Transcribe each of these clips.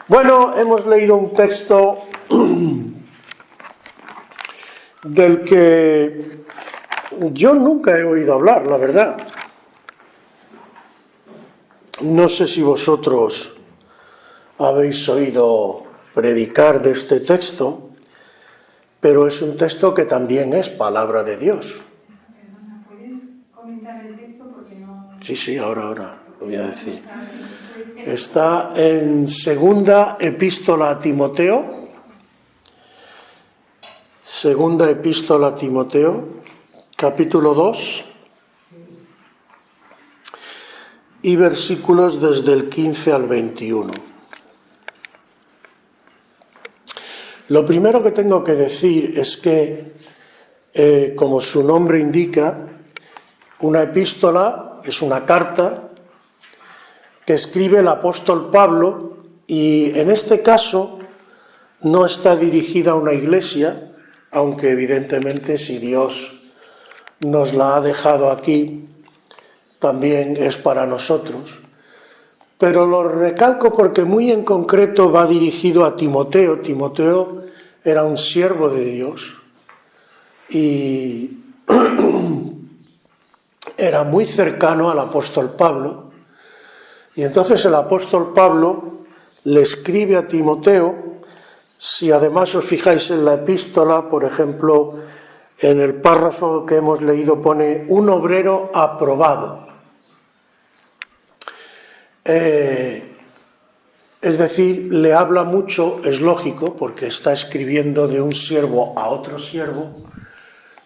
Bueno, hemos leído un texto del que yo nunca he oído hablar, la verdad. No sé si vosotros habéis oído predicar de este texto, pero es un texto que también es palabra de Dios. Perdona, ¿puedes comentar el texto? Porque no... Sí, ahora lo voy a decir. Está en segunda epístola a Timoteo, capítulo 2, y versículos desde el 15 al 21. Lo primero que tengo que decir es que, como su nombre indica, una epístola es una carta que escribe el apóstol Pablo, y en este caso no está dirigida a una iglesia, aunque evidentemente si Dios nos la ha dejado aquí, también es para nosotros. Pero lo recalco porque muy en concreto va dirigido a Timoteo. Timoteo era un siervo de Dios y era muy cercano al apóstol Pablo. Y entonces el apóstol Pablo le escribe a Timoteo. Si además os fijáis en la epístola, por ejemplo, en el párrafo que hemos leído pone un obrero aprobado. Es decir, le habla mucho, es lógico, porque está escribiendo de un siervo a otro siervo,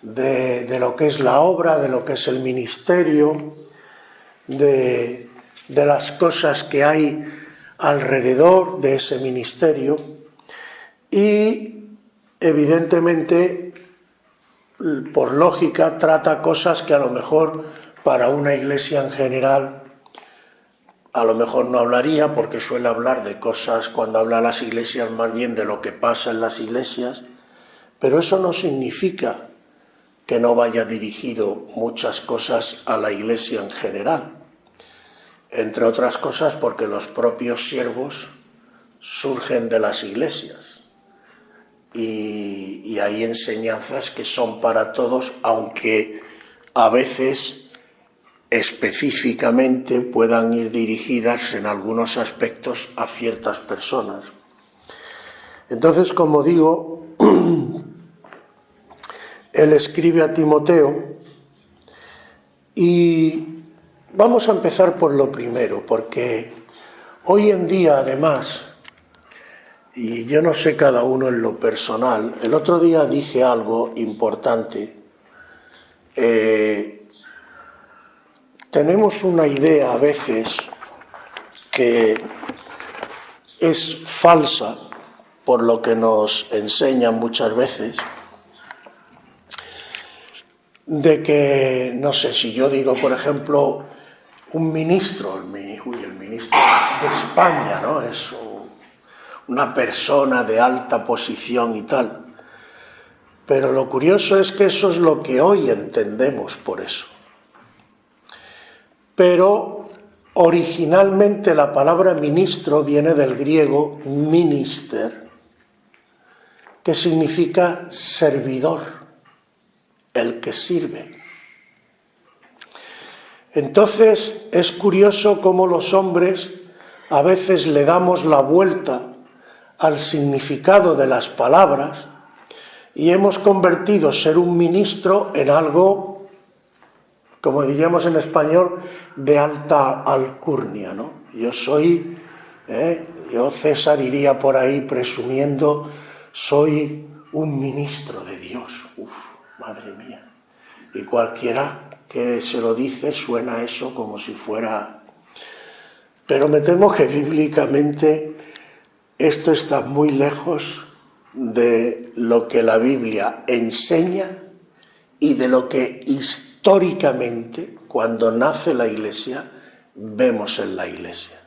de lo que es la obra, de lo que es el ministerio, de las cosas que hay alrededor de ese ministerio, y evidentemente, por lógica, trata cosas que a lo mejor para una iglesia en general a lo mejor no hablaría, porque suele hablar de cosas, cuando habla a las iglesias, más bien de lo que pasa en las iglesias, pero eso no significa que no vaya dirigido muchas cosas a la iglesia en general, entre otras cosas porque los propios siervos surgen de las iglesias y hay enseñanzas que son para todos, aunque a veces específicamente puedan ir dirigidas en algunos aspectos a ciertas personas. Entonces, como digo, él escribe a Timoteo y vamos a empezar por lo primero, porque hoy en día, además, y yo no sé cada uno en lo personal, el otro día dije algo importante. Tenemos una idea a veces que es falsa, por lo que nos enseñan muchas veces, de que, no sé, si yo digo, por ejemplo, un ministro, el ministro de España, ¿no? Es una persona de alta posición y tal. Pero lo curioso es que eso es lo que hoy entendemos por eso. Pero originalmente la palabra ministro viene del griego minister, que significa servidor, el que sirve. Entonces es curioso cómo los hombres a veces le damos la vuelta al significado de las palabras y hemos convertido ser un ministro en algo, como diríamos en español, de alta alcurnia, ¿no? Yo César iría por ahí presumiendo, soy un ministro de Dios. Uf, madre mía. Y cualquiera que se lo dice suena eso como si fuera... Pero me temo que bíblicamente esto está muy lejos de lo que la Biblia enseña y de lo que históricamente, cuando nace la Iglesia, vemos en la Iglesia.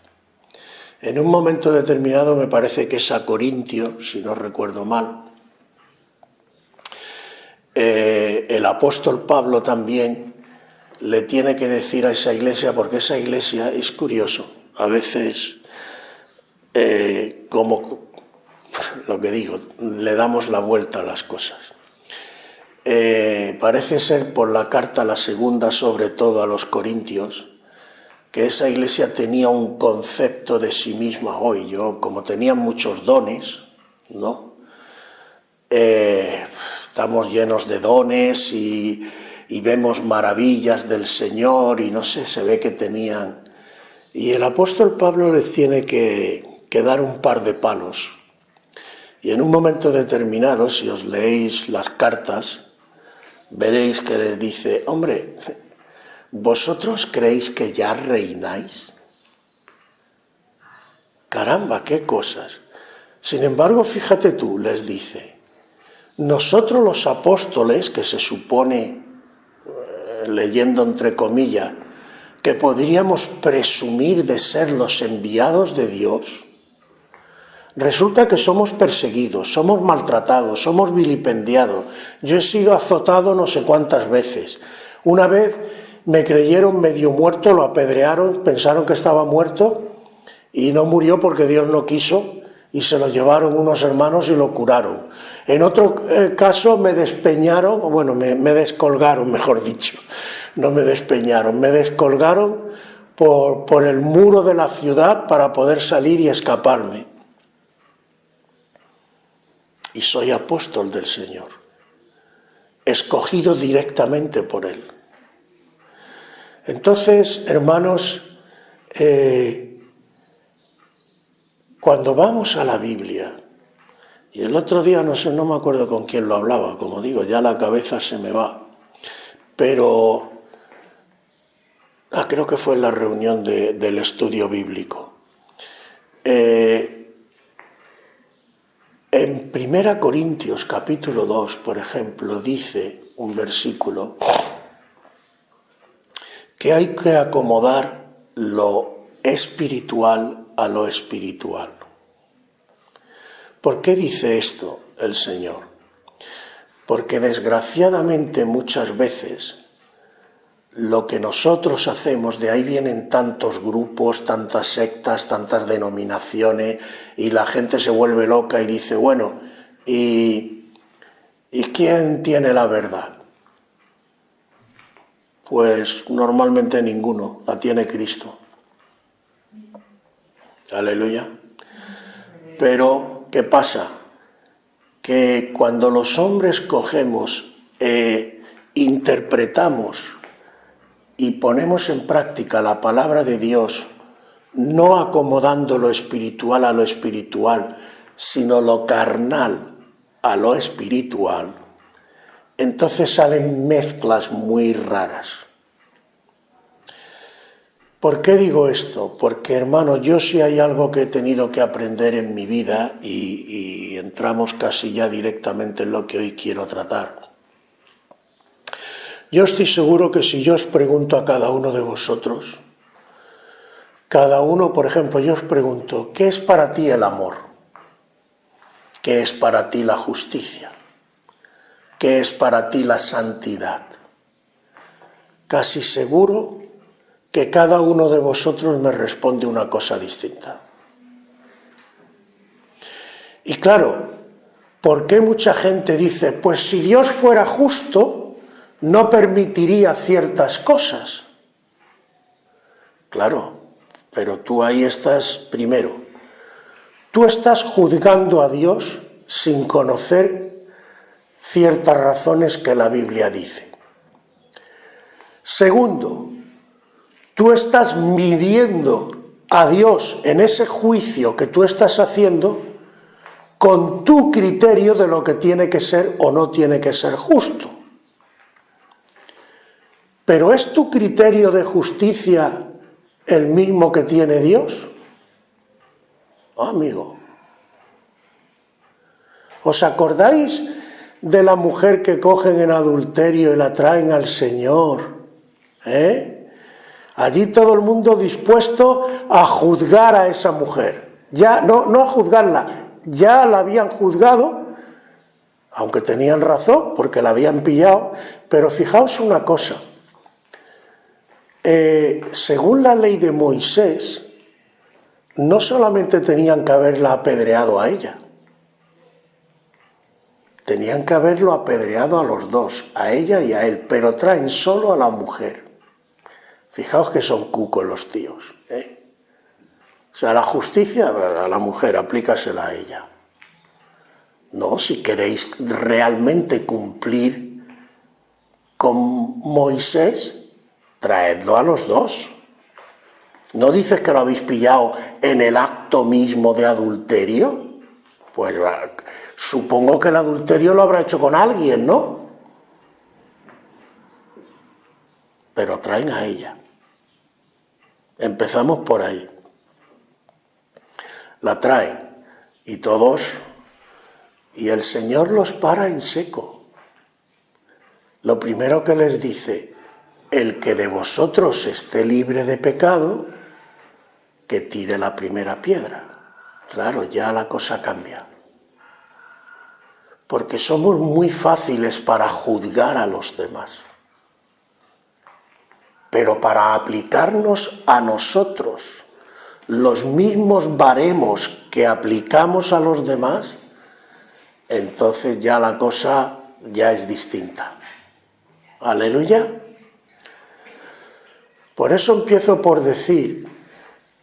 En un momento determinado, me parece que es a Corintios, si no recuerdo mal, el apóstol Pablo también le tiene que decir a esa iglesia, porque esa iglesia es curioso, a veces como lo que digo, le damos la vuelta a las cosas. Parece ser por la carta, la segunda, sobre todo a los Corintios, que esa iglesia tenía un concepto de sí misma hoy. Como tenían muchos dones, ¿no? Estamos llenos de dones y vemos maravillas del Señor y no sé, se ve que tenían... Y el apóstol Pablo les tiene que dar un par de palos. Y en un momento determinado, si os leéis las cartas, veréis que les dice, hombre, ¿vosotros creéis que ya reináis? Caramba, qué cosas. Sin embargo, fíjate tú, les dice, nosotros los apóstoles, que se supone, leyendo entre comillas, que podríamos presumir de ser los enviados de Dios, resulta que somos perseguidos, somos maltratados, somos vilipendiados. Yo he sido azotado no sé cuántas veces. Una vez me creyeron medio muerto, lo apedrearon, pensaron que estaba muerto y no murió porque Dios no quiso y se lo llevaron unos hermanos y lo curaron. En otro caso me despeñaron, bueno, me descolgaron, mejor dicho. No me despeñaron, me descolgaron por el muro de la ciudad para poder salir y escaparme. Y soy apóstol del Señor, escogido directamente por Él. Entonces, hermanos, cuando vamos a la Biblia, y el otro día no me acuerdo con quién lo hablaba, como digo, ya la cabeza se me va, pero creo que fue en la reunión del estudio bíblico. En 1 Corintios capítulo 2, por ejemplo, dice un versículo que hay que acomodar lo espiritual a lo espiritual. ¿Por qué dice esto el Señor? Porque desgraciadamente muchas veces lo que nosotros hacemos, de ahí vienen tantos grupos, tantas sectas, tantas denominaciones, y la gente se vuelve loca y dice, bueno, ¿y quién tiene la verdad? Pues normalmente ninguno, la tiene Cristo. Aleluya. Pero, ¿qué pasa? Que cuando los hombres cogemos, interpretamos y ponemos en práctica la palabra de Dios, no acomodando lo espiritual a lo espiritual, sino lo carnal a lo espiritual, entonces salen mezclas muy raras. ¿Por qué digo esto? Porque, hermano, yo sí hay algo que he tenido que aprender en mi vida y entramos casi ya directamente en lo que hoy quiero tratar. Yo estoy seguro que si yo os pregunto a cada uno de vosotros, cada uno, por ejemplo, yo os pregunto, ¿qué es para ti el amor? ¿Qué es para ti la justicia? ¿Qué es para ti la santidad? Casi seguro que cada uno de vosotros me responde una cosa distinta. Y claro, ¿por qué mucha gente dice, pues si Dios fuera justo, no permitiría ciertas cosas? Claro, pero tú ahí estás, primero, tú estás juzgando a Dios sin conocer ciertas razones que la Biblia dice. Segundo, tú estás midiendo a Dios en ese juicio que tú estás haciendo con tu criterio de lo que tiene que ser o no tiene que ser justo. ¿Pero es tu criterio de justicia el mismo que tiene Dios? Amigo. ¿Os acordáis de la mujer que cogen en adulterio y la traen al Señor? Allí todo el mundo dispuesto a juzgar a esa mujer. Ya no a juzgarla, ya la habían juzgado, aunque tenían razón porque la habían pillado, pero fijaos una cosa. Según la ley de Moisés, no solamente tenían que haberla apedreado a ella, tenían que haberlo apedreado a los dos, a ella y a él, pero traen solo a la mujer. Fijaos que son cucos los tíos, ¿eh? O sea, la justicia a la mujer, aplícasela a ella. No, si queréis realmente cumplir con Moisés, traedlo a los dos. ¿No dices que lo habéis pillado en el acto mismo de adulterio? Pues supongo que el adulterio lo habrá hecho con alguien, ¿no? Pero traen a ella. Empezamos por ahí. La traen y todos, y el Señor los para en seco. Lo primero que les dice, el que de vosotros esté libre de pecado, que tire la primera piedra. Claro, ya la cosa cambia. Porque somos muy fáciles para juzgar a los demás. Pero para aplicarnos a nosotros los mismos baremos que aplicamos a los demás, entonces ya la cosa ya es distinta. Aleluya. Por eso empiezo por decir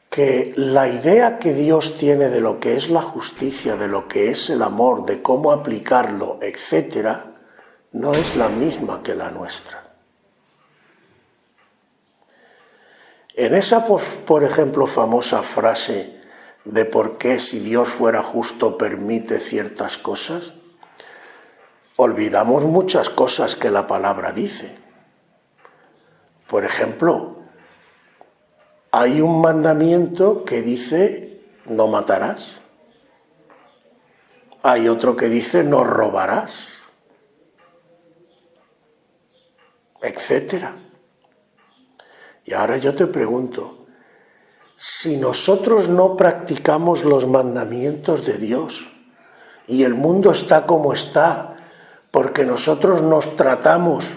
que la idea que Dios tiene de lo que es la justicia, de lo que es el amor, de cómo aplicarlo, etc., no es la misma que la nuestra. En esa, por ejemplo, famosa frase de por qué si Dios fuera justo permite ciertas cosas, olvidamos muchas cosas que la palabra dice. Por ejemplo, hay un mandamiento que dice no matarás. Hay otro que dice no robarás, etcétera. Y ahora yo te pregunto, si nosotros no practicamos los mandamientos de Dios y el mundo está como está, porque nosotros nos tratamos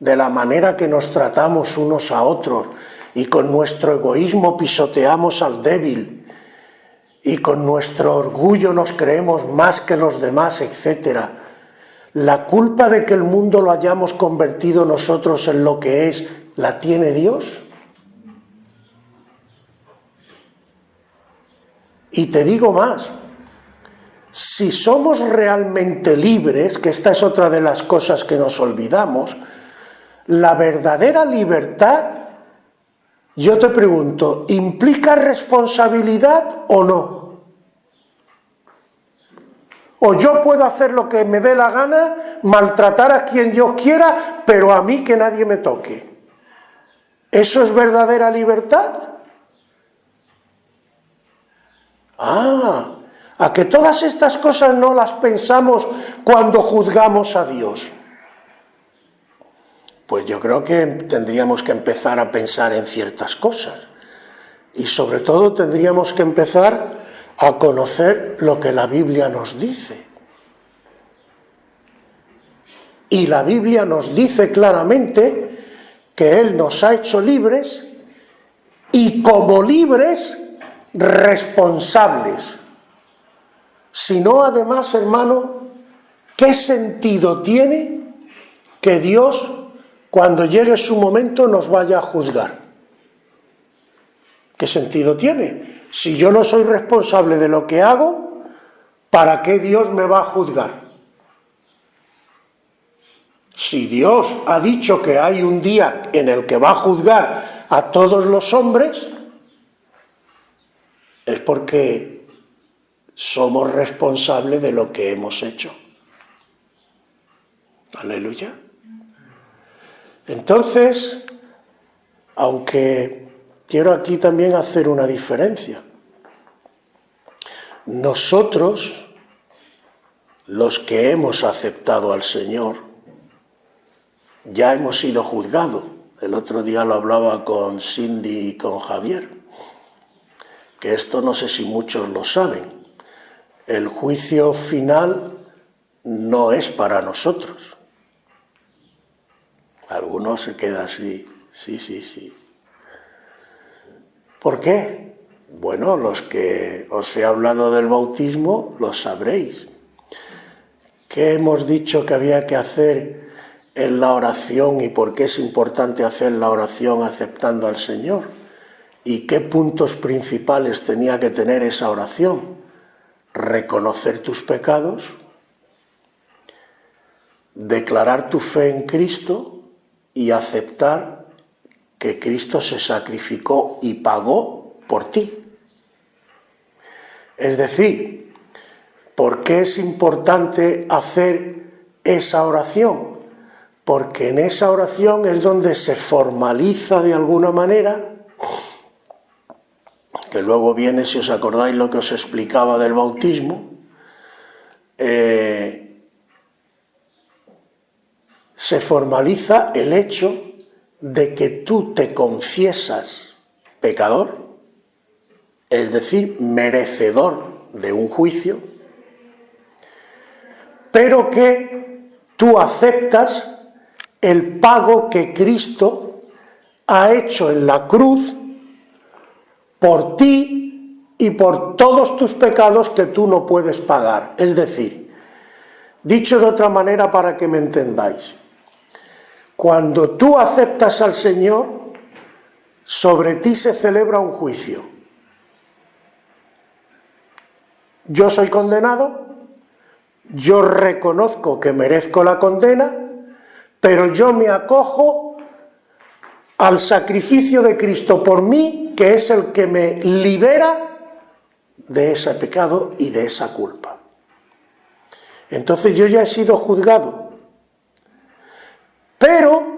de la manera que nos tratamos unos a otros y con nuestro egoísmo pisoteamos al débil y con nuestro orgullo nos creemos más que los demás, etc., ¿la culpa de que el mundo lo hayamos convertido nosotros en lo que es, la tiene Dios? Y te digo más, si somos realmente libres, que esta es otra de las cosas que nos olvidamos, la verdadera libertad, yo te pregunto, ¿implica responsabilidad o no? O yo puedo hacer lo que me dé la gana, maltratar a quien yo quiera, pero a mí que nadie me toque. ¿Eso es verdadera libertad? A que todas estas cosas no las pensamos cuando juzgamos a Dios. Pues yo creo que tendríamos que empezar a pensar en ciertas cosas. Y sobre todo tendríamos que empezar a conocer lo que la Biblia nos dice. Y la Biblia nos dice claramente que Él nos ha hecho libres y como libres, responsables. Si no, además, hermano, ¿qué sentido tiene que Dios, cuando llegue su momento, nos vaya a juzgar? ¿Qué sentido tiene? Si yo no soy responsable de lo que hago, ¿para qué Dios me va a juzgar? Si Dios ha dicho que hay un día en el que va a juzgar a todos los hombres, es porque somos responsables de lo que hemos hecho. Aleluya. Entonces, aunque quiero aquí también hacer una diferencia, nosotros, los que hemos aceptado al Señor, ya hemos sido juzgados. El otro día lo hablaba con Cindy y con Javier, que esto no sé si muchos lo saben. El juicio final no es para nosotros. Algunos se quedan así, sí. ¿Por qué? Bueno, los que os he hablado del bautismo lo sabréis. ¿Qué hemos dicho que había que hacer en la oración y por qué es importante hacer la oración aceptando al Señor? ¿Y qué puntos principales tenía que tener esa oración? Reconocer tus pecados, declarar tu fe en Cristo y aceptar que Cristo se sacrificó y pagó por ti. Es decir, ¿por qué es importante hacer esa oración? Porque en esa oración es donde se formaliza de alguna manera, que luego viene, si os acordáis, lo que os explicaba del bautismo, se formaliza el hecho de que tú te confiesas pecador, es decir, merecedor de un juicio, pero que tú aceptas el pago que Cristo ha hecho en la cruz por ti y por todos tus pecados que tú no puedes pagar. Es decir, dicho de otra manera para que me entendáis, cuando tú aceptas al Señor, sobre ti se celebra un juicio. Yo soy condenado, yo reconozco que merezco la condena, pero yo me acojo al sacrificio de Cristo por mí, que es el que me libera de ese pecado y de esa culpa. Entonces yo ya he sido juzgado, pero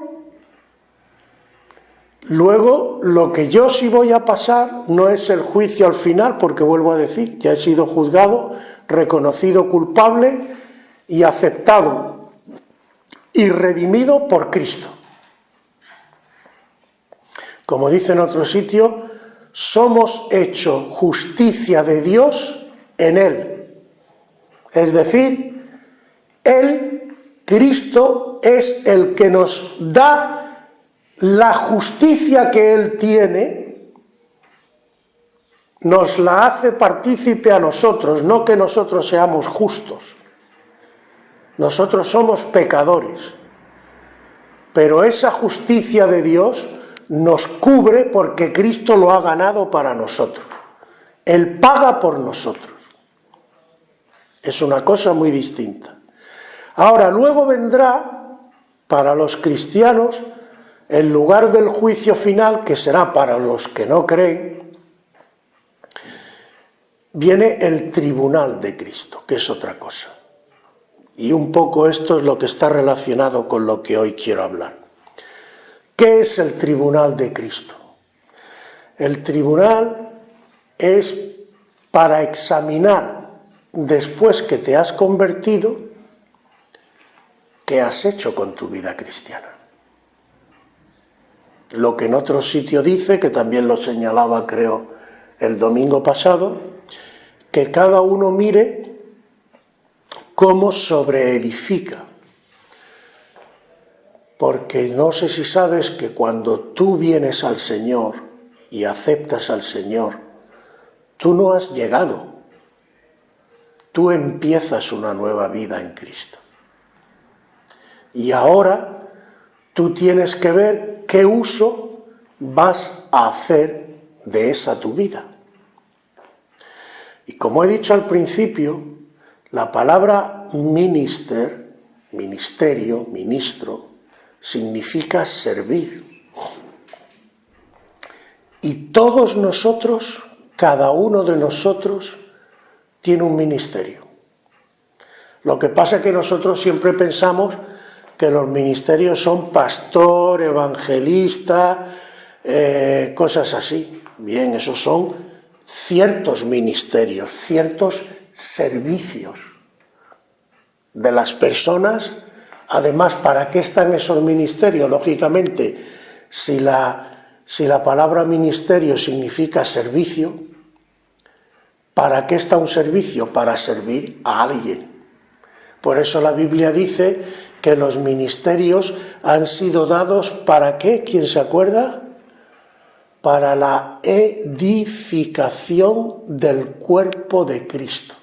luego lo que yo sí voy a pasar no es el juicio al final, porque vuelvo a decir, ya he sido juzgado, reconocido culpable y aceptado y redimido por Cristo. Como dice en otro sitio, somos hechos justicia de Dios en Él. Es decir, Él, Cristo, es el que nos da la justicia que Él tiene, nos la hace partícipe a nosotros, no que nosotros seamos justos. Nosotros somos pecadores, pero esa justicia de Dios nos cubre porque Cristo lo ha ganado para nosotros. Él paga por nosotros. Es una cosa muy distinta. Ahora, luego vendrá para los cristianos, en lugar del juicio final, que será para los que no creen, viene el tribunal de Cristo, que es otra cosa. Y un poco esto es lo que está relacionado con lo que hoy quiero hablar. ¿Qué es el tribunal de Cristo? El tribunal es para examinar, después que te has convertido, qué has hecho con tu vida cristiana. Lo que en otro sitio dice, que también lo señalaba creo el domingo pasado, que cada uno mire cómo sobreedifica. Porque no sé si sabes que cuando tú vienes al Señor y aceptas al Señor, tú no has llegado. Tú empiezas una nueva vida en Cristo. Y ahora tú tienes que ver qué uso vas a hacer de esa tu vida. Y como he dicho al principio, la palabra ministerio, ministro, significa servir. Y todos nosotros, cada uno de nosotros, tiene un ministerio. Lo que pasa es que nosotros siempre pensamos que los ministerios son pastor, evangelista, cosas así. Bien, esos son ciertos ministerios, ciertos servicios de las personas. Además, ¿para qué están esos ministerios? Lógicamente, si la palabra ministerio significa servicio, ¿para qué está un servicio? Para servir a alguien. Por eso la Biblia dice que los ministerios han sido dados ¿para qué? ¿Quién se acuerda? para la edificación del cuerpo de Cristo.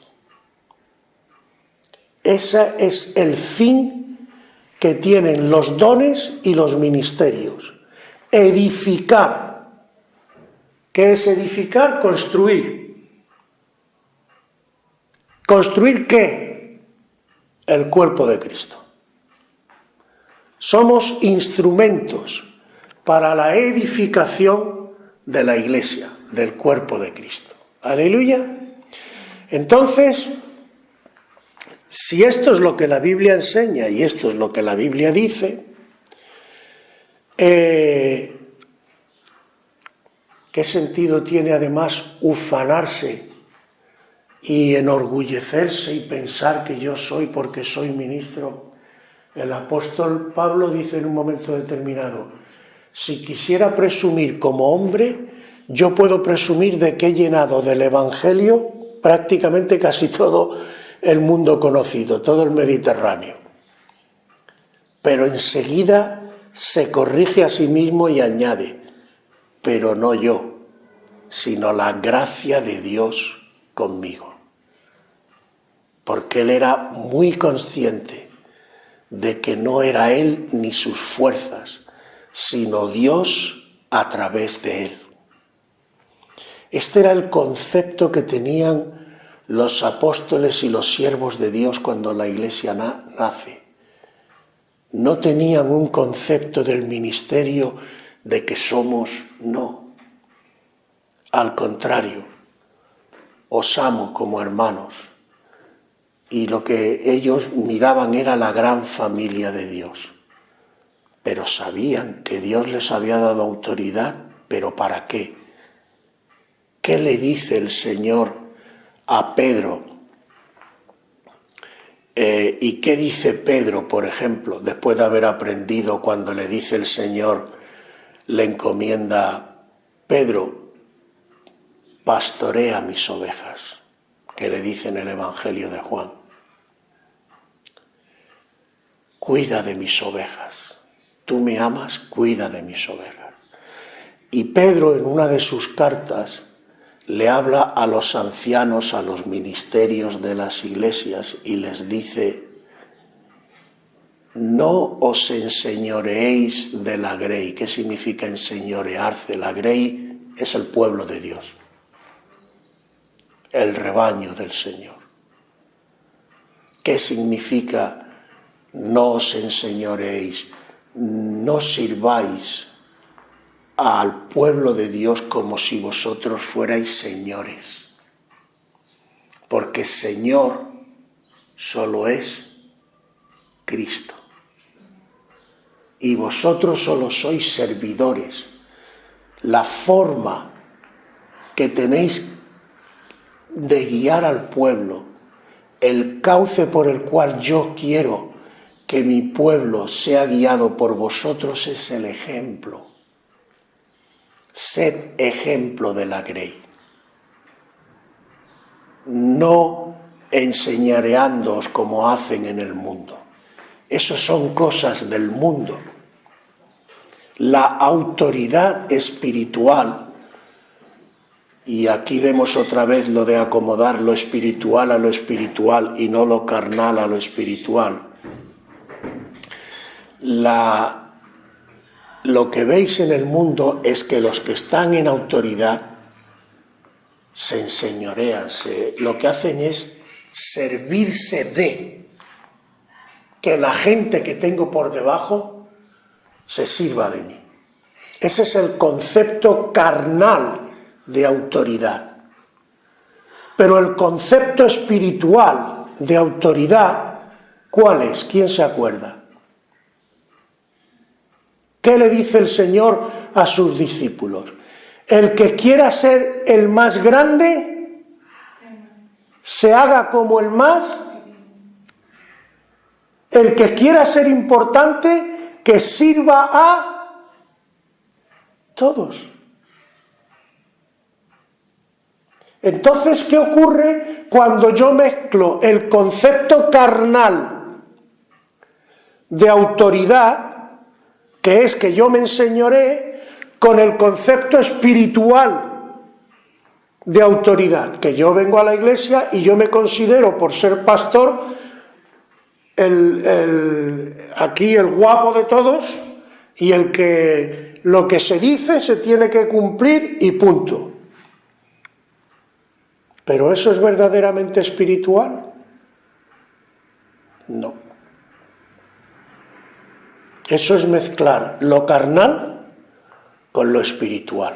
Ese es el fin que tienen los dones y los ministerios. Edificar. ¿Qué es edificar? Construir. ¿Construir qué? El cuerpo de Cristo. Somos instrumentos para la edificación de la Iglesia, del cuerpo de Cristo. Aleluya. Entonces, si esto es lo que la Biblia enseña y esto es lo que la Biblia dice, ¿qué sentido tiene además ufanarse y enorgullecerse y pensar que yo soy porque soy ministro? El apóstol Pablo dice en un momento determinado: si quisiera presumir como hombre, yo puedo presumir de que he llenado del Evangelio prácticamente casi todo el mundo conocido, todo el Mediterráneo. Pero enseguida se corrige a sí mismo y añade: pero no yo, sino la gracia de Dios conmigo. Porque él era muy consciente de que no era él ni sus fuerzas, sino Dios a través de él. Este era el concepto que tenían los apóstoles y los siervos de Dios cuando la Iglesia nace. No tenían un concepto del ministerio de que somos, no. Al contrario, os amo como hermanos. Y lo que ellos miraban era la gran familia de Dios. Pero sabían que Dios les había dado autoridad, ¿pero para qué? ¿Qué le dice el Señor a Pedro? ¿Y qué dice Pedro, por ejemplo, después de haber aprendido cuando le dice el Señor, le encomienda: Pedro, pastorea mis ovejas, que le dice en el Evangelio de Juan? Cuida de mis ovejas. Tú me amas, cuida de mis ovejas. Y Pedro, en una de sus cartas, le habla a los ancianos, a los ministerios de las iglesias, y les dice: no os enseñoreéis de la grey. ¿Qué significa enseñorearse? La grey es el pueblo de Dios, el rebaño del Señor. ¿Qué significa no os enseñoreéis? No sirváis al pueblo de Dios como si vosotros fuerais señores, porque Señor solo es Cristo, y vosotros solo sois servidores. La forma que tenéis de guiar al pueblo, el cauce por el cual yo quiero que mi pueblo sea guiado por vosotros, es el ejemplo. Sed ejemplo de la grey. No enseñareándoos como hacen en el mundo. Eso son cosas del mundo. La autoridad espiritual, y aquí vemos otra vez lo de acomodar lo espiritual a lo espiritual y no lo carnal a lo espiritual. Lo que veis en el mundo es que los que están en autoridad se enseñorean, lo que hacen es servirse de que la gente que tengo por debajo se sirva de mí. Ese es el concepto carnal de autoridad. Pero el concepto espiritual de autoridad, ¿cuál es? ¿Quién se acuerda? ¿Qué le dice el Señor a sus discípulos? El que quiera ser el más grande, se haga como el más. El que quiera ser importante, que sirva a todos. Entonces, ¿qué ocurre cuando yo mezclo el concepto carnal de autoridad, que es que yo me enseñoree, con el concepto espiritual de autoridad, que yo vengo a la iglesia y yo me considero, por ser pastor, aquí el guapo de todos y el que lo que se dice se tiene que cumplir y punto. ¿Pero eso es verdaderamente espiritual? No. Eso es mezclar lo carnal con lo espiritual.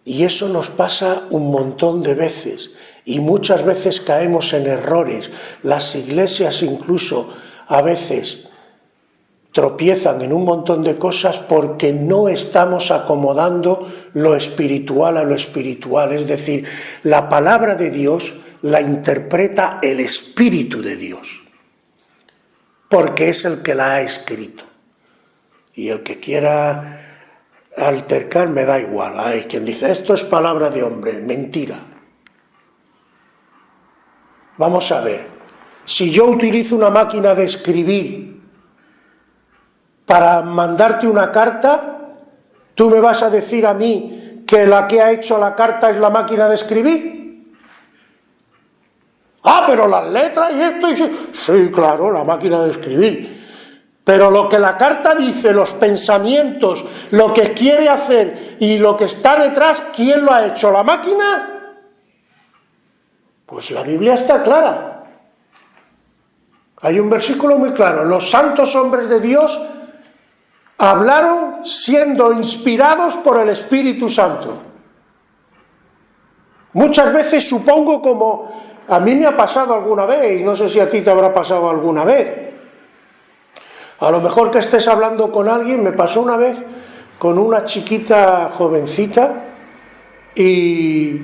Y eso nos pasa un montón de veces, y muchas veces caemos en errores. Las iglesias incluso a veces tropiezan en un montón de cosas porque no estamos acomodando lo espiritual a lo espiritual. Es decir, la palabra de Dios la interpreta el Espíritu de Dios, porque es el que la ha escrito. Y el que quiera altercar me da igual. Hay quien dice, esto es palabra de hombre, mentira. Vamos a ver, si yo utilizo una máquina de escribir para mandarte una carta, ¿tú me vas a decir a mí que la que ha hecho la carta es la máquina de escribir? Ah, pero las letras y esto sí, claro, la máquina de escribir. Pero lo que la carta dice, los pensamientos, lo que quiere hacer y lo que está detrás, ¿quién lo ha hecho? ¿La máquina? Pues la Biblia está clara. Hay un versículo muy claro. Los santos hombres de Dios hablaron siendo inspirados por el Espíritu Santo. Muchas veces supongo, como a mí me ha pasado alguna vez, y no sé si a ti te habrá pasado alguna vez. A lo mejor que estés hablando con alguien, me pasó una vez con una chiquita jovencita y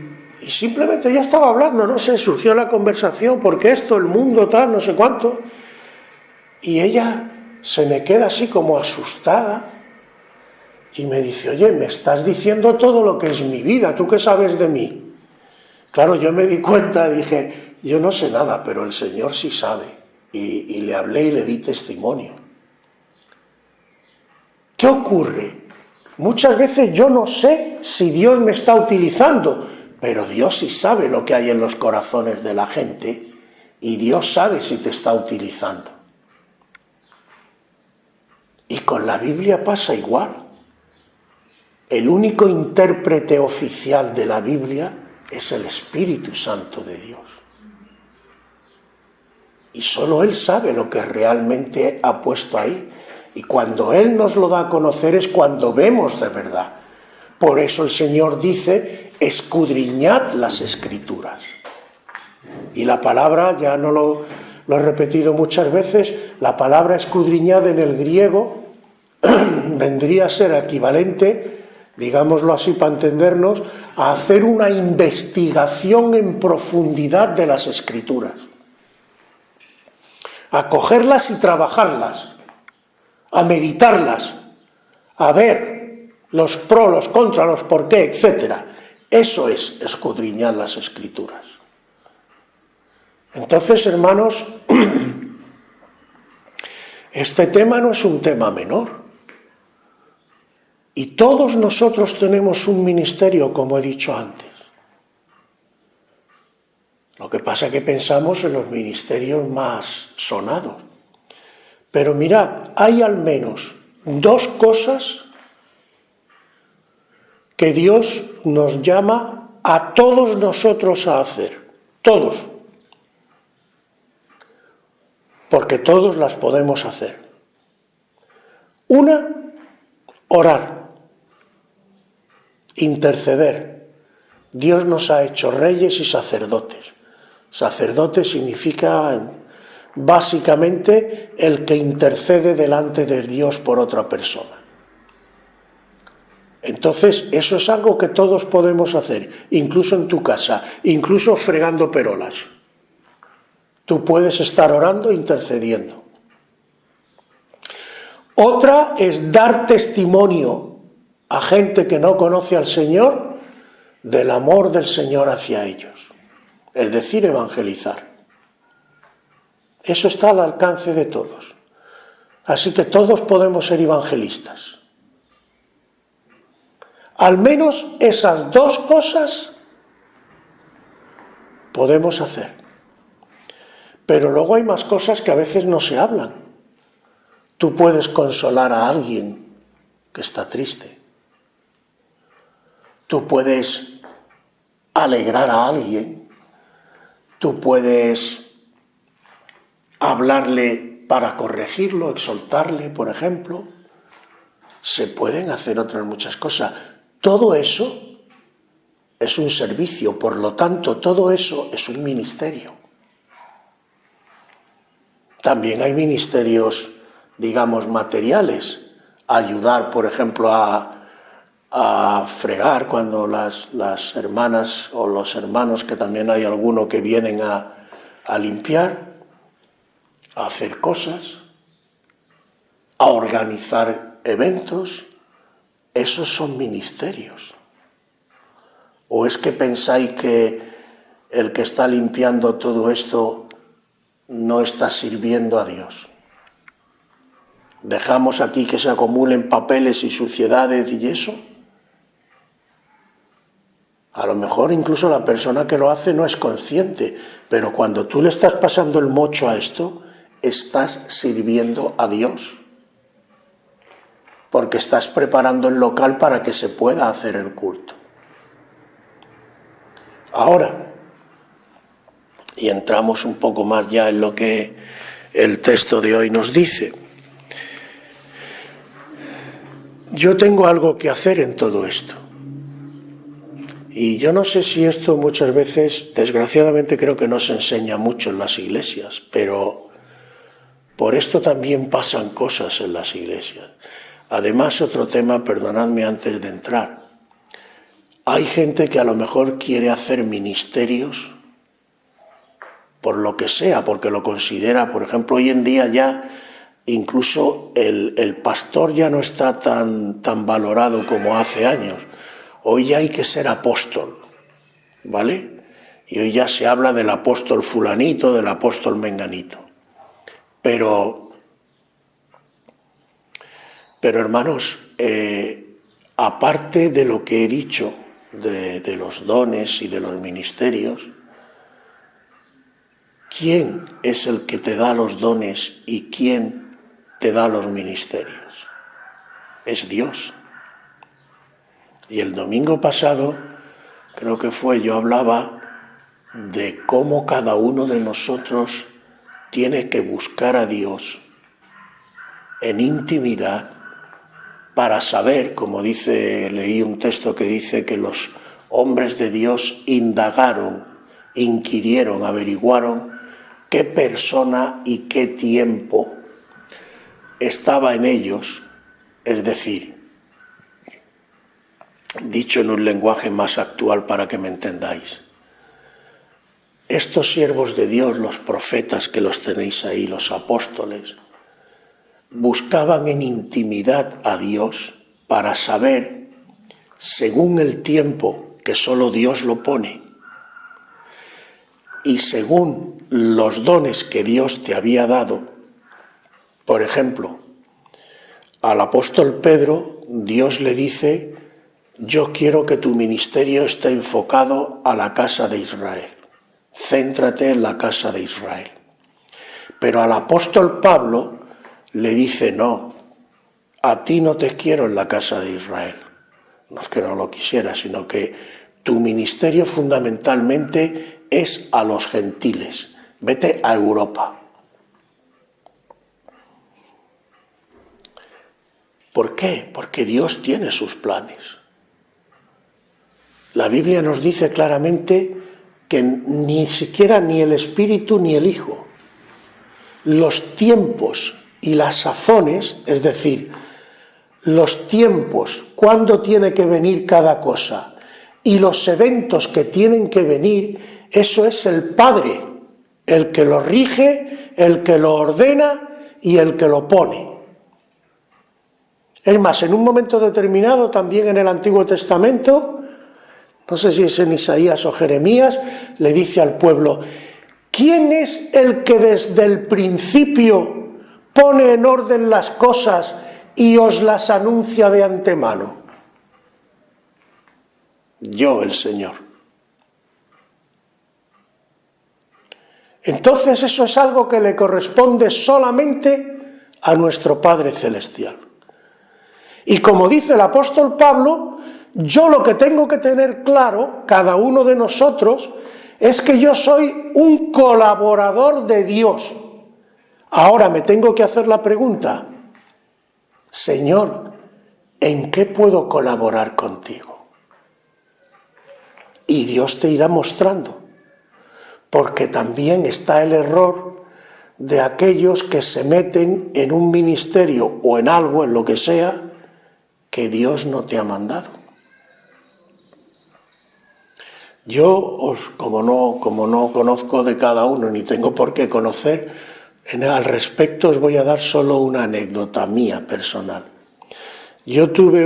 simplemente ya estaba hablando, no sé, surgió la conversación, porque esto, el mundo, tal, no sé cuánto, y ella se me queda así como asustada y me dice, oye, me estás diciendo todo lo que es mi vida, ¿tú qué sabes de mí? Claro, yo me di cuenta, dije, yo no sé nada, pero el Señor sí sabe, y le hablé y le di testimonio. ¿Qué ocurre? Muchas veces yo no sé si Dios me está utilizando, pero Dios sí sabe lo que hay en los corazones de la gente y Dios sabe si te está utilizando. Y con la Biblia pasa igual. El único intérprete oficial de la Biblia es el Espíritu Santo de Dios. Y solo Él sabe lo que realmente ha puesto ahí. Y cuando Él nos lo da a conocer es cuando vemos de verdad. Por eso el Señor dice, escudriñad las Escrituras. Y la palabra, ya no lo he repetido muchas veces, la palabra escudriñad en el griego vendría a ser equivalente, digámoslo así para entendernos, a hacer una investigación en profundidad de las Escrituras. A cogerlas y trabajarlas, a meditarlas, a ver los pros, los contras, los por qué, etc. Eso es escudriñar las Escrituras. Entonces, hermanos, este tema no es un tema menor. Y todos nosotros tenemos un ministerio, como he dicho antes. Lo que pasa es que pensamos en los ministerios más sonados. Pero mirad, hay al menos dos cosas que Dios nos llama a todos nosotros a hacer. Todos. Porque todos las podemos hacer. Una, orar. Interceder. Dios nos ha hecho reyes y sacerdotes. Sacerdote significa básicamente el que intercede delante de Dios por otra persona. Entonces, eso es algo que todos podemos hacer, incluso en tu casa, incluso fregando perolas. Tú puedes estar orando e intercediendo. Otra es dar testimonio a gente que no conoce al Señor del amor del Señor hacia ellos. Es decir, evangelizar. Eso está al alcance de todos. Así que todos podemos ser evangelistas. Al menos esas dos cosas podemos hacer. Pero luego hay más cosas que a veces no se hablan. Tú puedes consolar a alguien que está triste. Tú puedes alegrar a alguien. Tú puedes hablarle para corregirlo, exhortarle, por ejemplo. Se pueden hacer otras muchas cosas. Todo eso es un servicio, por lo tanto, todo eso es un ministerio. También hay ministerios, digamos, materiales. Ayudar, por ejemplo, a fregar cuando las hermanas o los hermanos, que también hay alguno que vienen a limpiar, a hacer cosas, a organizar eventos. Esos son ministerios. ¿O es que pensáis que el que está limpiando todo esto no está sirviendo a Dios? ¿Dejamos aquí que se acumulen papeles y suciedades y eso? A lo mejor incluso la persona que lo hace no es consciente, pero cuando tú le estás pasando el mocho a esto, estás sirviendo a Dios. Porque estás preparando el local para que se pueda hacer el culto. Ahora, y entramos un poco más ya en lo que el texto de hoy nos dice. Yo tengo algo que hacer en todo esto. Y yo no sé si esto muchas veces, desgraciadamente creo que no se enseña mucho en las iglesias, pero por esto también pasan cosas en las iglesias. Además, otro tema, perdonadme antes de entrar. Hay gente que a lo mejor quiere hacer ministerios por lo que sea, porque lo considera, por ejemplo, hoy en día ya incluso el pastor ya no está tan valorado como hace años. Hoy ya hay que ser apóstol, ¿vale? Y hoy ya se habla del apóstol fulanito, del apóstol menganito. Pero hermanos, aparte de lo que he dicho, de los dones y de los ministerios, ¿quién es el que te da los dones y quién te da los ministerios? Es Dios. Y el domingo pasado, creo que fue, yo hablaba de cómo cada uno de nosotros tiene que buscar a Dios en intimidad para saber, como dice, leí un texto que dice que los hombres de Dios indagaron, inquirieron, averiguaron qué persona y qué tiempo estaba en ellos, es decir, dicho en un lenguaje más actual para que me entendáis. Estos siervos de Dios, los profetas que los tenéis ahí, los apóstoles, buscaban en intimidad a Dios para saber, según el tiempo que solo Dios lo pone, y según los dones que Dios te había dado. Por ejemplo, al apóstol Pedro, Dios le dice: yo quiero que tu ministerio esté enfocado a la casa de Israel. Céntrate en la casa de Israel. Pero al apóstol Pablo le dice: no, a ti no te quiero en la casa de Israel. No es que no lo quisiera, sino que tu ministerio fundamentalmente es a los gentiles. Vete a Europa. ¿Por qué? Porque Dios tiene sus planes. La Biblia nos dice claramente que ni siquiera ni el Espíritu ni el Hijo, los tiempos y las sazones, es decir, los tiempos, cuándo tiene que venir cada cosa, y los eventos que tienen que venir, eso es el Padre, el que lo rige, el que lo ordena y el que lo pone. Es más, en un momento determinado, también en el Antiguo Testamento, no sé si es en Isaías o Jeremías, le dice al pueblo: ¿quién es el que desde el principio pone en orden las cosas y os las anuncia de antemano? yo el Señor. Entonces eso es algo que le corresponde solamente a nuestro Padre Celestial. Y como dice el apóstol Pablo, yo lo que tengo que tener claro, cada uno de nosotros, es que yo soy un colaborador de Dios. Ahora me tengo que hacer la pregunta, Señor, ¿en qué puedo colaborar contigo? Y Dios te irá mostrando, porque también está el error de aquellos que se meten en un ministerio o en algo, en lo que sea, que Dios no te ha mandado. Yo, como no conozco de cada uno, ni tengo por qué conocer, al respecto os voy a dar solo una anécdota mía personal. Yo tuve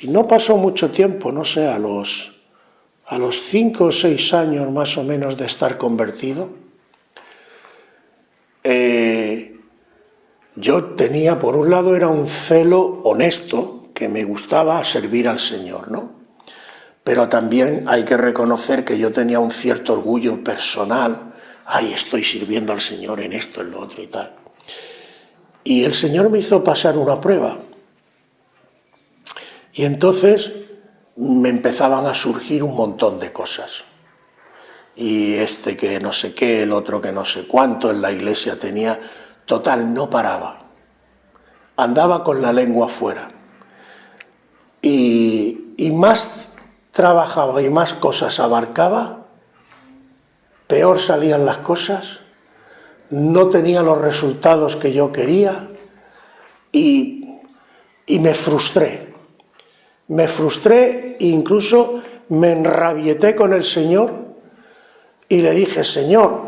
y no pasó mucho tiempo, no sé, a los 5 o 6 años más o menos de estar convertido, yo tenía, por un lado, era un celo honesto, que me gustaba servir al Señor, ¿no? Pero también hay que reconocer que yo tenía un cierto orgullo personal. Ay, estoy sirviendo al Señor en esto, en lo otro y tal. Y el Señor me hizo pasar una prueba. Y entonces me empezaban a surgir un montón de cosas. Y que no sé qué, el otro que no sé cuánto, en la iglesia tenía... Total, no paraba. Andaba con la lengua fuera. Y más trabajaba y más cosas abarcaba, peor salían las cosas, no tenía los resultados que yo quería y me frustré. Me frustré e incluso me enrabieté con el Señor y le dije, Señor,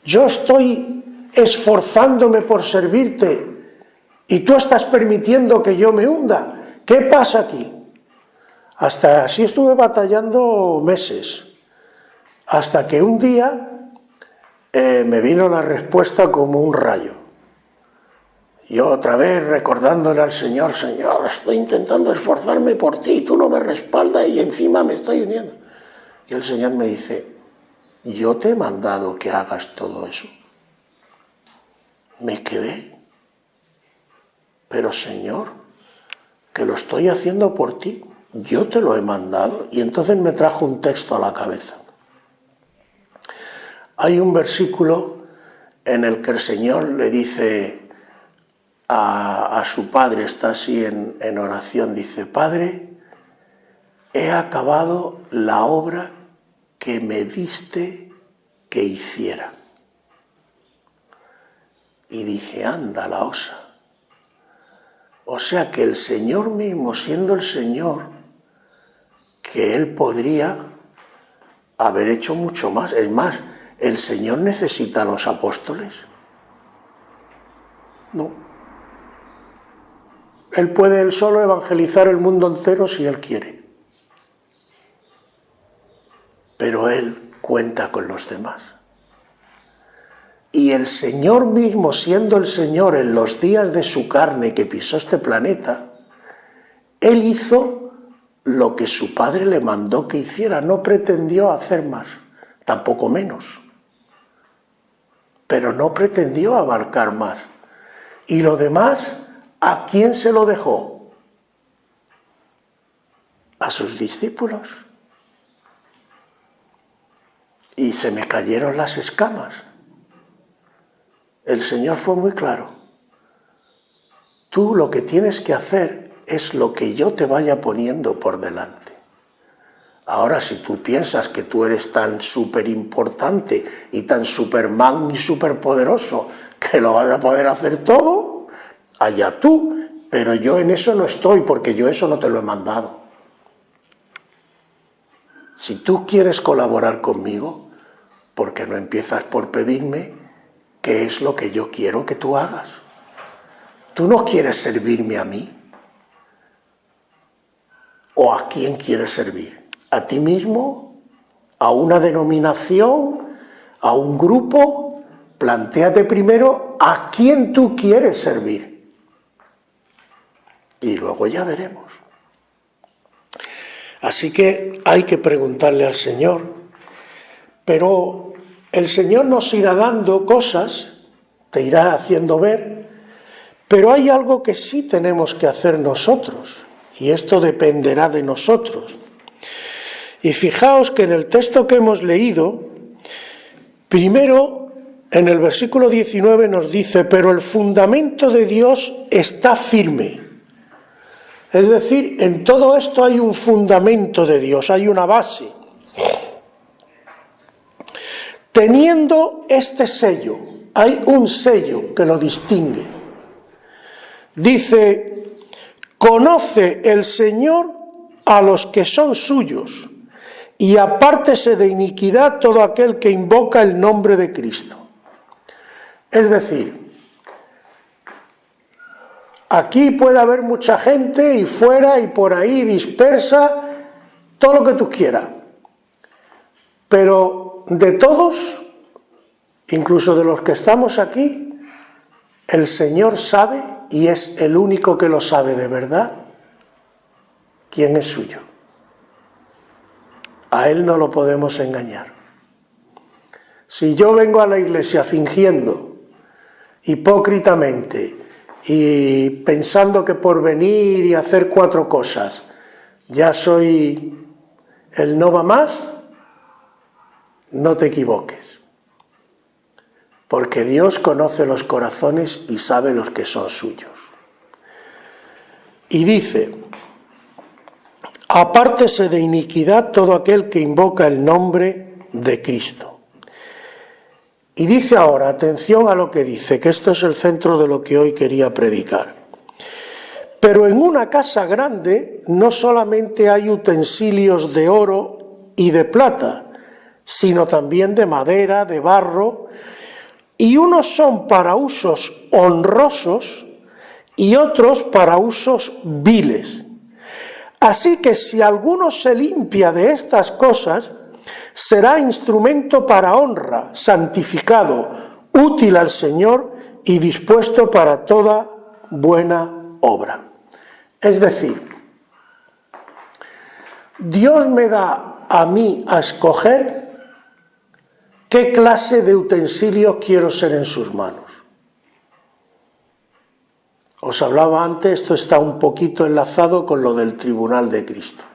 yo estoy esforzándome por servirte y tú estás permitiendo que yo me hunda. ¿Qué pasa aquí? Hasta así estuve batallando meses, hasta que un día me vino la respuesta como un rayo. Yo otra vez recordándole al Señor, Señor, estoy intentando esforzarme por ti, tú no me respaldas y encima me estoy hundiendo. Y el Señor me dice, yo te he mandado que hagas todo eso. Me quedé, pero Señor, que lo estoy haciendo por ti, yo te lo he mandado. Y entonces me trajo un texto a la cabeza. Hay un versículo en el que el Señor le dice a su Padre, está así en oración, dice, Padre, he acabado la obra que me diste que hiciera. Y dije, anda la osa. O sea que el Señor mismo, siendo el Señor, que Él podría haber hecho mucho más. Es más, ¿el Señor necesita a los apóstoles? No. Él puede él solo evangelizar el mundo entero si Él quiere. Pero Él cuenta con los demás. Y el Señor mismo, siendo el Señor en los días de su carne que pisó este planeta, Él hizo lo que su Padre le mandó que hiciera, no pretendió hacer más, tampoco menos. Pero no pretendió abarcar más. Y lo demás, ¿a quién se lo dejó? A sus discípulos. Y se me cayeron las escamas. El Señor fue muy claro. Tú lo que tienes que hacer es lo que yo te vaya poniendo por delante. Ahora, si tú piensas que tú eres tan súper importante y tan superman y superpoderoso que lo vas a poder hacer todo, allá tú, pero yo en eso no estoy, porque yo eso no te lo he mandado. Si tú quieres colaborar conmigo, ¿por qué no empiezas por pedirme qué es lo que yo quiero que tú hagas? ¿Tú no quieres servirme a mí? ¿O a quién quieres servir? ¿A ti mismo? ¿A una denominación? ¿A un grupo? Plantéate primero a quién tú quieres servir. Y luego ya veremos. Así que hay que preguntarle al Señor. Pero el Señor nos irá dando cosas, te irá haciendo ver, pero hay algo que sí tenemos que hacer nosotros, y esto dependerá de nosotros. Y fijaos que en el texto que hemos leído, primero en el versículo 19 nos dice, pero el fundamento de Dios está firme. Es decir, en todo esto hay un fundamento de Dios, hay una base. Teniendo este sello, hay un sello que lo distingue. Dice, conoce el Señor a los que son suyos, y apártese de iniquidad todo aquel que invoca el nombre de Cristo. Es decir, aquí puede haber mucha gente y fuera y por ahí dispersa, todo lo que tú quieras. Pero de todos, incluso de los que estamos aquí, el Señor sabe, y es el único que lo sabe de verdad, quién es suyo. A Él no lo podemos engañar. Si yo vengo a la iglesia fingiendo, hipócritamente, y pensando que por venir y hacer 4 cosas, ya soy el no va más, no te equivoques. Porque Dios conoce los corazones y sabe los que son suyos. Y dice, apártese de iniquidad todo aquel que invoca el nombre de Cristo. Y dice ahora, atención a lo que dice, que esto es el centro de lo que hoy quería predicar. Pero en una casa grande no solamente hay utensilios de oro y de plata, sino también de madera, de barro, y unos son para usos honrosos y otros para usos viles. Así que si alguno se limpia de estas cosas, será instrumento para honra, santificado, útil al Señor y dispuesto para toda buena obra. Es decir, Dios me da a mí a escoger qué clase de utensilio quiero ser en sus manos. Os hablaba antes, esto está un poquito enlazado con lo del tribunal de Cristo.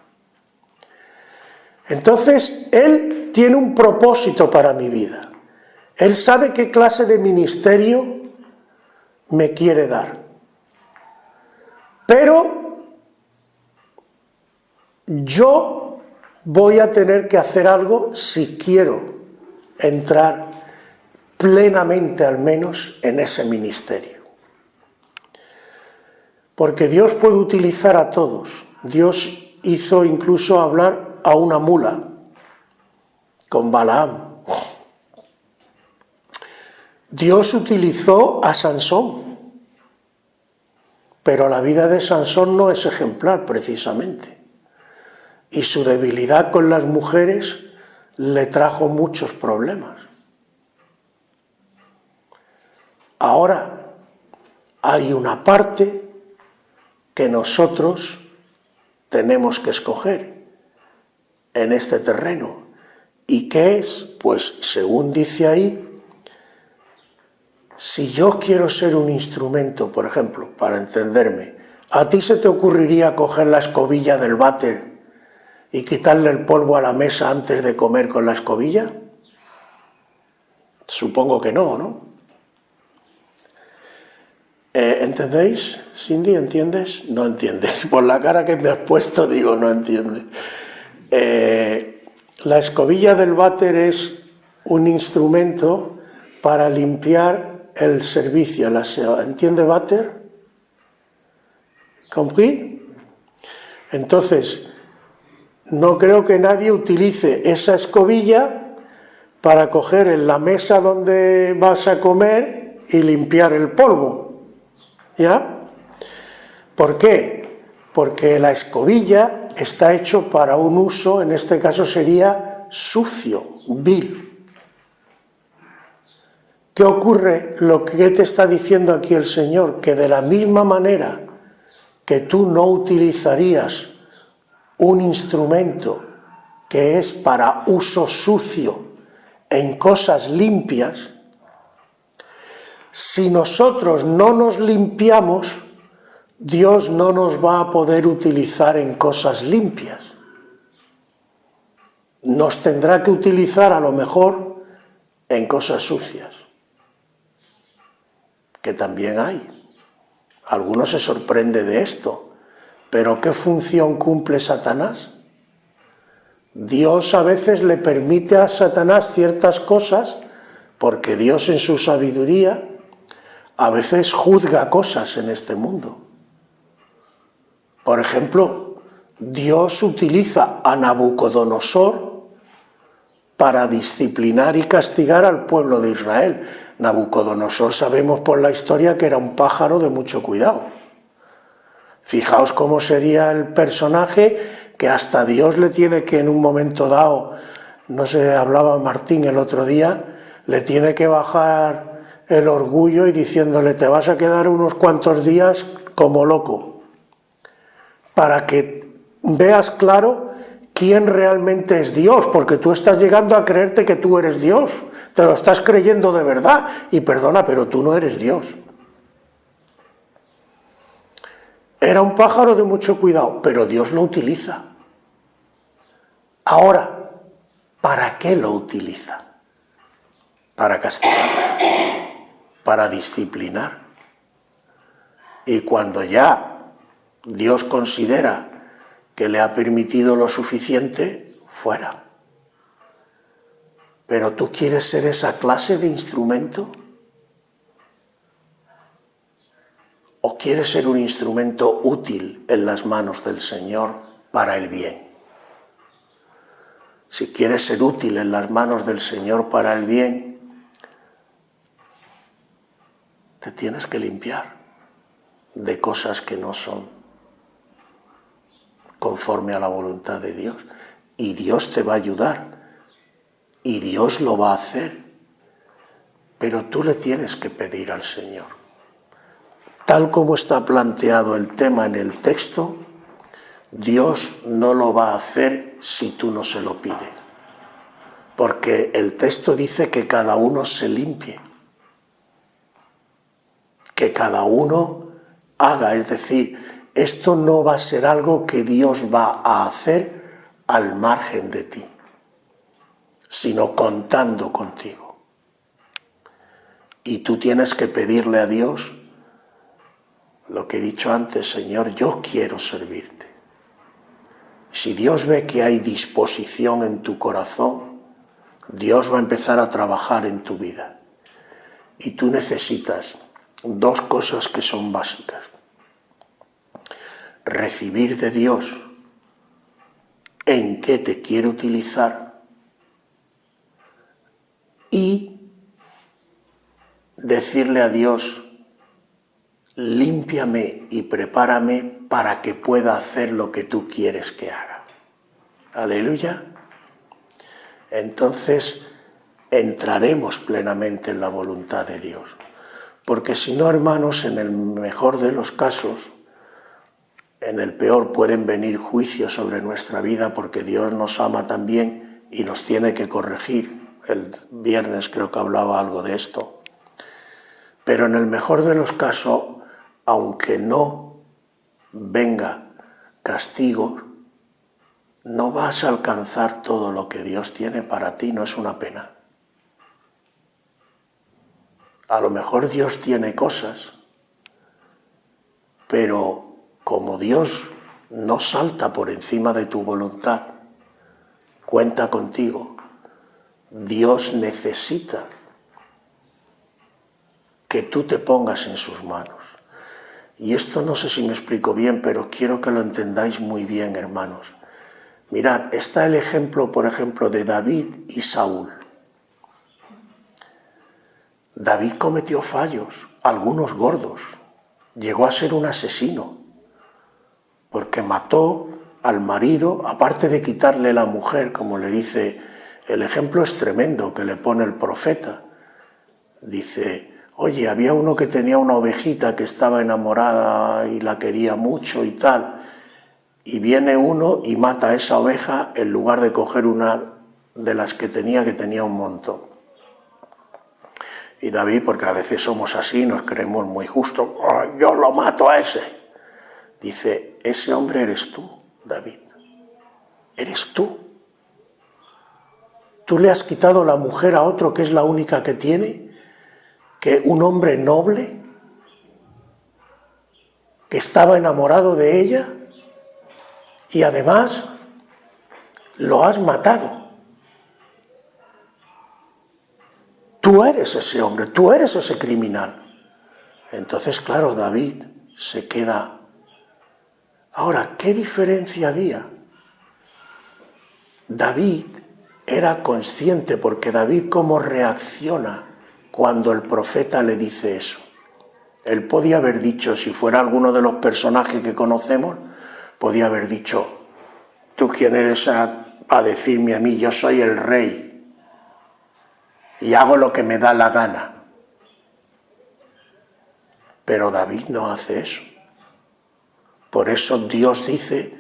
Entonces, Él tiene un propósito para mi vida. Él sabe qué clase de ministerio me quiere dar. Pero yo voy a tener que hacer algo si quiero entrar plenamente, al menos, en ese ministerio. Porque Dios puede utilizar a todos. Dios hizo incluso hablar a una mula con Balaam. Dios utilizó a Sansón, pero la vida de Sansón no es ejemplar precisamente, y su debilidad con las mujeres le trajo muchos problemas. Ahora hay una parte que nosotros tenemos que escoger en este terreno. ¿Y qué es? Pues según dice ahí, si yo quiero ser un instrumento, por ejemplo, para entenderme, ¿a ti se te ocurriría coger la escobilla del váter y quitarle el polvo a la mesa antes de comer con la escobilla? Supongo que no, ¿no? ¿Entendéis? Cindy, ¿entiendes? No entiendes. Por la cara que me has puesto digo, no entiendes. La escobilla del váter es un instrumento para limpiar el servicio, el aseo. ¿Entiende váter? ¿Compris? Entonces, no creo que nadie utilice esa escobilla para coger en la mesa donde vas a comer y limpiar el polvo. ¿Ya? ¿Por qué? Porque la escobilla está hecho para un uso, en este caso sería sucio, vil. ¿Qué ocurre? Lo que te está diciendo aquí el Señor, que de la misma manera que tú no utilizarías un instrumento que es para uso sucio en cosas limpias, si nosotros no nos limpiamos, Dios no nos va a poder utilizar en cosas limpias. Nos tendrá que utilizar a lo mejor en cosas sucias, que también hay. Algunos se sorprende de esto, pero ¿qué función cumple Satanás? Dios a veces le permite a Satanás ciertas cosas porque Dios en su sabiduría a veces juzga cosas en este mundo. Por ejemplo, Dios utiliza a Nabucodonosor para disciplinar y castigar al pueblo de Israel. Nabucodonosor sabemos por la historia que era un pájaro de mucho cuidado. Fijaos cómo sería el personaje que hasta Dios le tiene que en un momento dado, no sé, hablaba Martín el otro día, le tiene que bajar el orgullo y diciéndole te vas a quedar unos cuantos días como loco, para que veas claro quién realmente es Dios, porque tú estás llegando a creerte que tú eres Dios, te lo estás creyendo de verdad, y perdona, pero tú no eres Dios. Era un pájaro de mucho cuidado, pero Dios lo utiliza. Ahora, ¿para qué lo utiliza? Para castigar, para disciplinar. Y cuando ya Dios considera que le ha permitido lo suficiente, fuera. ¿Pero tú quieres ser esa clase de instrumento? ¿O quieres ser un instrumento útil en las manos del Señor para el bien? Si quieres ser útil en las manos del Señor para el bien, te tienes que limpiar de cosas que no son conforme a la voluntad de Dios. Y Dios te va a ayudar. Y Dios lo va a hacer. Pero tú le tienes que pedir al Señor. Tal como está planteado el tema en el texto, Dios no lo va a hacer si tú no se lo pides. Porque el texto dice que cada uno se limpie. Que cada uno haga, es decir, esto no va a ser algo que Dios va a hacer al margen de ti, sino contando contigo. Y tú tienes que pedirle a Dios lo que he dicho antes, Señor, yo quiero servirte. Si Dios ve que hay disposición en tu corazón, Dios va a empezar a trabajar en tu vida. Y tú necesitas dos cosas que son básicas. Recibir de Dios en qué te quiere utilizar y decirle a Dios, límpiame y prepárame para que pueda hacer lo que tú quieres que haga. Aleluya. Entonces entraremos plenamente en la voluntad de Dios. Porque si no, hermanos, en el mejor de los casos, en el peor pueden venir juicios sobre nuestra vida porque Dios nos ama también y nos tiene que corregir. El viernes creo que hablaba algo de esto. Pero en el mejor de los casos, aunque no venga castigo, no vas a alcanzar todo lo que Dios tiene para ti, no es una pena. A lo mejor Dios tiene cosas, pero como Dios no salta por encima de tu voluntad, cuenta contigo, Dios necesita que tú te pongas en sus manos. Y esto no sé si me explico bien, pero quiero que lo entendáis muy bien, hermanos. Mirad, está el ejemplo, por ejemplo, de David y Saúl. David cometió fallos, algunos gordos. Llegó a ser un asesino, porque mató al marido, aparte de quitarle la mujer, como le dice, el ejemplo es tremendo que le pone el profeta. Dice, oye, había uno que tenía una ovejita que estaba enamorada y la quería mucho y tal, y viene uno y mata a esa oveja en lugar de coger una de las que tenía un montón. Y David, porque a veces somos así, nos creemos muy justos, oh, yo lo mato a ese. Dice, ese hombre eres tú, David, eres tú. Tú le has quitado la mujer a otro que es la única que tiene, que un hombre noble, que estaba enamorado de ella, y además lo has matado. Tú eres ese hombre, tú eres ese criminal. Entonces, claro, David se queda. Ahora, ¿qué diferencia había? David era consciente, porque David cómo reacciona cuando el profeta le dice eso. Él podía haber dicho, si fuera alguno de los personajes que conocemos, podía haber dicho, ¿tú quién eres a decirme a mí? Yo soy el rey y hago lo que me da la gana. Pero David no hace eso. Por eso Dios dice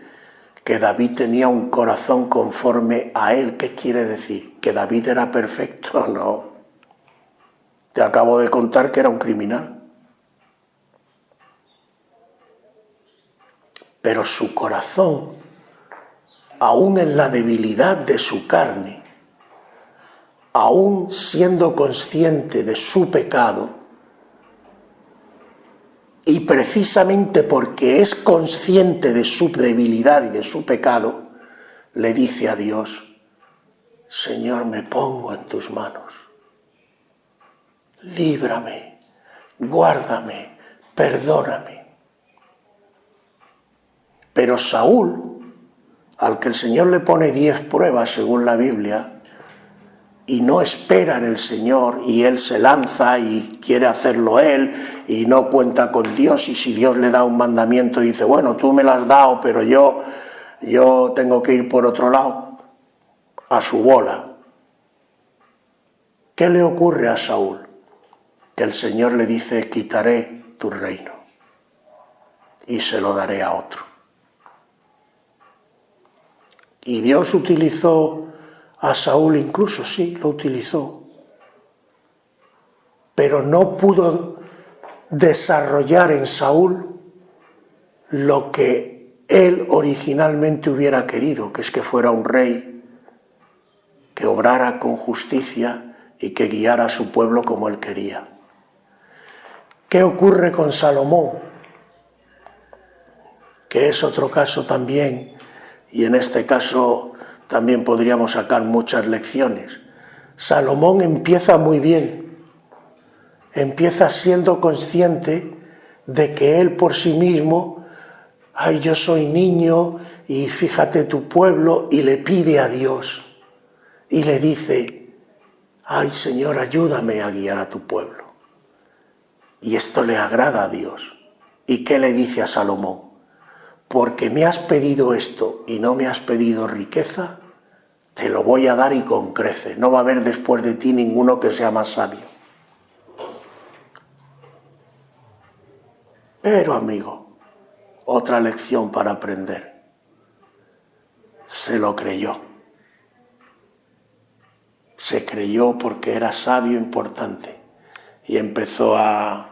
que David tenía un corazón conforme a él. ¿Qué quiere decir? ¿Que David era perfecto? No. Te acabo de contar que era un criminal. Pero su corazón, aún en la debilidad de su carne, aún siendo consciente de su pecado, y precisamente porque es consciente de su debilidad y de su pecado, le dice a Dios, Señor, me pongo en tus manos, líbrame, guárdame, perdóname. Pero Saúl, al que el Señor le pone 10 pruebas según la Biblia, y no espera en el Señor, y él se lanza y quiere hacerlo él, y no cuenta con Dios, y si Dios le da un mandamiento dice, bueno, tú me lo has dado, pero yo tengo que ir por otro lado, a su bola. ¿Qué le ocurre a Saúl? Que el Señor le dice, quitaré tu reino, y se lo daré a otro. Y Dios utilizó a Saúl, incluso sí, lo utilizó, pero no pudo desarrollar en Saúl lo que él originalmente hubiera querido, que es que fuera un rey, que obrara con justicia y que guiara a su pueblo como él quería. ¿Qué ocurre con Salomón? Que es otro caso también, y en este caso también podríamos sacar muchas lecciones. Salomón empieza muy bien, empieza siendo consciente de que él por sí mismo, ay, yo soy niño y fíjate tu pueblo, y le pide a Dios y le dice, ay Señor, ayúdame a guiar a tu pueblo. Y esto le agrada a Dios. ¿Y qué le dice a Salomón? Porque me has pedido esto y no me has pedido riqueza, te lo voy a dar y con creces. No va a haber después de ti ninguno que sea más sabio. Pero, amigo, otra lección para aprender. Se lo creyó. Se creyó porque era sabio importante. Y empezó a...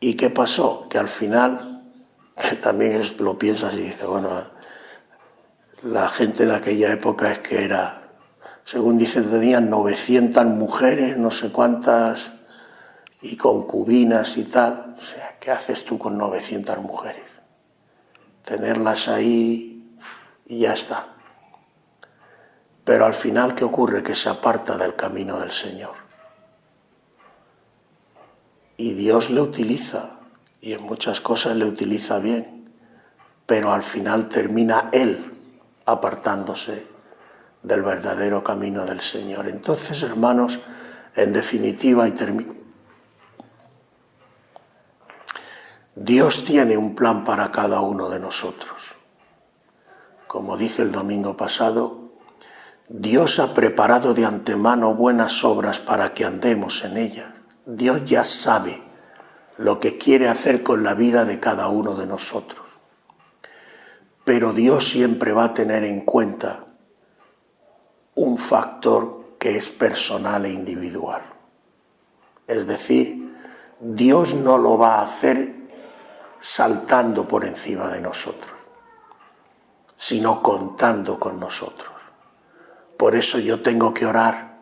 ¿Y qué pasó? Que al final, que también lo piensas y dices, bueno, la gente de aquella época es que era, según dice, tenían 900 mujeres, no sé cuántas, y concubinas y tal. O sea, ¿qué haces tú con 900 mujeres? Tenerlas ahí y ya está. Pero al final, ¿qué ocurre? Que se aparta del camino del Señor. Y Dios le utiliza, y en muchas cosas le utiliza bien, pero al final termina él apartándose del verdadero camino del Señor. Entonces, hermanos, en definitiva, y termino, Dios tiene un plan para cada uno de nosotros. Como dije el domingo pasado, Dios ha preparado de antemano buenas obras para que andemos en ellas. Dios ya sabe lo que quiere hacer con la vida de cada uno de nosotros. pero Dios siempre va a tener en cuenta un factor que es personal e individual. Es decir, Dios no lo va a hacer saltando por encima de nosotros, sino contando con nosotros. Por eso yo tengo que orar,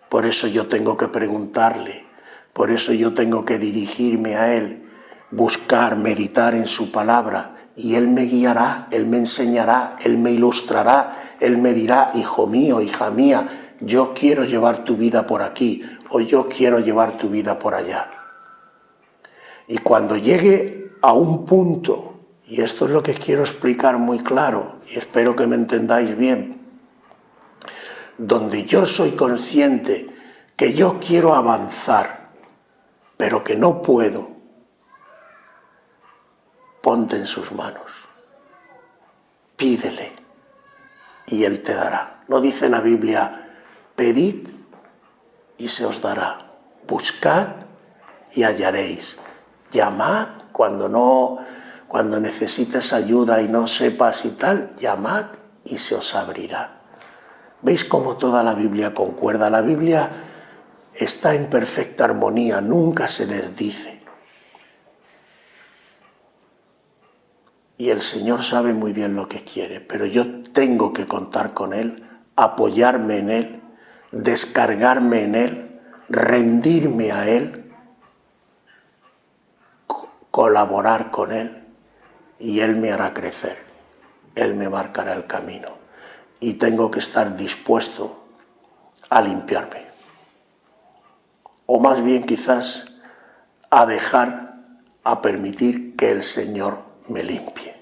por eso yo tengo que preguntarle, por eso yo tengo que dirigirme a Él, buscar, meditar en su palabra, y Él me guiará, Él me enseñará, Él me ilustrará, Él me dirá, hijo mío, hija mía, yo quiero llevar tu vida por aquí, o yo quiero llevar tu vida por allá. Y cuando llegue a un punto, y esto es lo que quiero explicar muy claro, y espero que me entendáis bien, donde yo soy consciente que yo quiero avanzar, pero que no puedo, ponte en sus manos, pídele y Él te dará. ¿No dice la Biblia, pedid y se os dará, buscad y hallaréis, llamad cuando necesites ayuda y no sepas y tal, llamad y se os abrirá? ¿Veis cómo toda la Biblia concuerda? La Biblia está en perfecta armonía, nunca se desdice. Y el Señor sabe muy bien lo que quiere, pero yo tengo que contar con Él, apoyarme en Él, descargarme en Él, rendirme a Él, colaborar con Él, y Él me hará crecer, Él me marcará el camino. Y tengo que estar dispuesto a limpiarme. O más bien quizás a permitir que el Señor me limpie.